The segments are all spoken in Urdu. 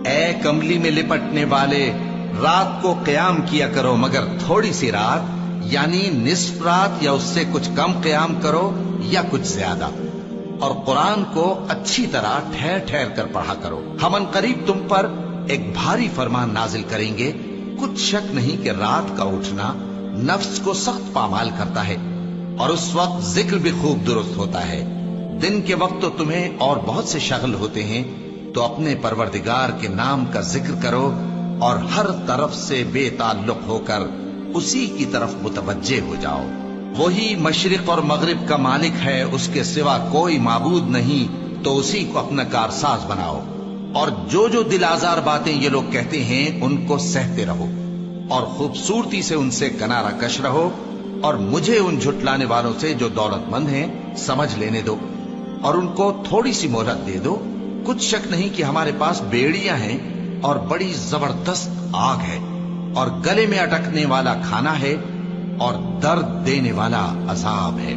اے کملی میں لپٹنے والے، رات کو قیام کیا کرو مگر تھوڑی سی رات، یعنی نصف رات یا اس سے کچھ کم قیام کرو یا کچھ زیادہ، اور قرآن کو اچھی طرح ٹھہر ٹھہر کر پڑھا کرو۔ ہم ان قریب تم پر ایک بھاری فرمان نازل کریں گے، کچھ شک نہیں کہ رات کا اٹھنا نفس کو سخت پامال کرتا ہے، اور اس وقت ذکر بھی خوب درست ہوتا ہے۔ دن کے وقت تو تمہیں اور بہت سے شغل ہوتے ہیں، تو اپنے پروردگار کے نام کا ذکر کرو اور ہر طرف سے بے تعلق ہو کر اسی کی طرف متوجہ ہو جاؤ۔ وہی مشرق اور مغرب کا مالک ہے، اس کے سوا کوئی معبود نہیں، تو اسی کو اپنا کارساز بناؤ۔ اور جو جو دل آزار باتیں یہ لوگ کہتے ہیں ان کو سہتے رہو، اور خوبصورتی سے ان سے کنارہ کش رہو، اور مجھے ان جھٹلانے والوں سے جو دولت مند ہیں سمجھ لینے دو، اور ان کو تھوڑی سی مہلت دے دو۔ کچھ شک نہیں کہ ہمارے پاس بیڑیاں ہیں اور بڑی زبردست آگ ہے، اور گلے میں اٹکنے والا کھانا ہے، اور درد دینے والا عذاب ہے۔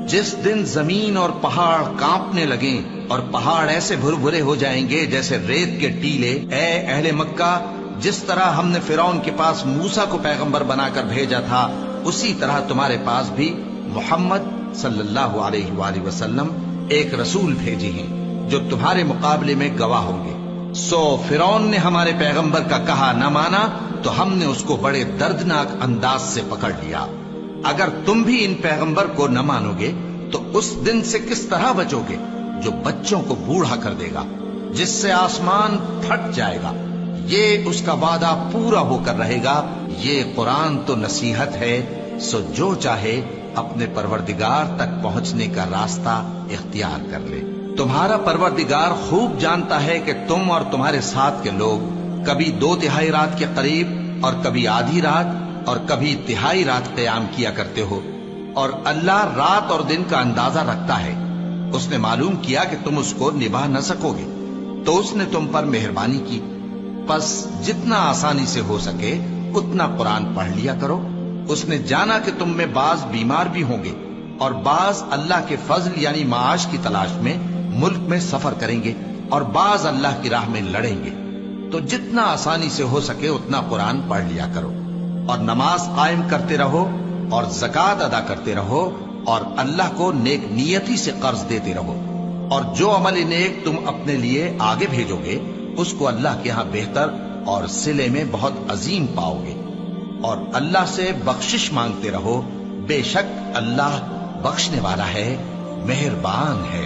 جس دن زمین اور پہاڑ کانپنے لگیں اور پہاڑ ایسے بھربھرے ہو جائیں گے جیسے ریت کے ٹیلے، اے اہل مکہ، جس طرح ہم نے فرعون کے پاس موسیٰ کو پیغمبر بنا کر بھیجا تھا، اسی طرح تمہارے پاس بھی محمد صلی اللہ علیہ وآلہ وسلم ایک رسول بھیجے ہیں جو تمہارے مقابلے میں گواہ ہوں گے۔ سو فرعون نے ہمارے پیغمبر کا کہا نہ مانا تو ہم نے اس کو بڑے دردناک انداز سے پکڑ لیا۔ اگر تم بھی ان پیغمبر کو نہ مانو گے تو اس دن سے کس طرح بچو گے جو بچوں کو بوڑھا کر دے گا، جس سے آسمان پھٹ جائے گا۔ یہ اس کا وعدہ پورا ہو کر رہے گا۔ یہ قرآن تو نصیحت ہے، سو جو چاہے اپنے پروردگار تک پہنچنے کا راستہ اختیار کر لے۔ تمہارا پروردگار خوب جانتا ہے کہ تم اور تمہارے ساتھ کے لوگ کبھی 2/3 رات کے قریب اور کبھی آدھی رات اور کبھی تہائی رات قیام کیا کرتے ہو، اور اللہ رات اور دن کا اندازہ رکھتا ہے۔ اس نے معلوم کیا کہ تم اس کو نبھا نہ سکو گے تو اس نے تم پر مہربانی کی، پس جتنا آسانی سے ہو سکے اتنا قرآن پڑھ لیا کرو۔ اس نے جانا کہ تم میں بعض بیمار بھی ہوں گے اور بعض اللہ کے فضل یعنی معاش کی تلاش میں ملک میں سفر کریں گے، اور بعض اللہ کی راہ میں لڑیں گے، تو جتنا آسانی سے ہو سکے اتنا قرآن پڑھ لیا کرو، اور نماز قائم کرتے رہو اور زکوٰۃ ادا کرتے رہو، اور اللہ کو نیک نیتی سے قرض دیتے رہو، اور جو عمل نیک تم اپنے لیے آگے بھیجو گے اس کو اللہ کے ہاں بہتر اور صلے میں بہت عظیم پاؤ گے، اور اللہ سے بخشش مانگتے رہو، بے شک اللہ بخشنے والا ہے، مہربان ہے۔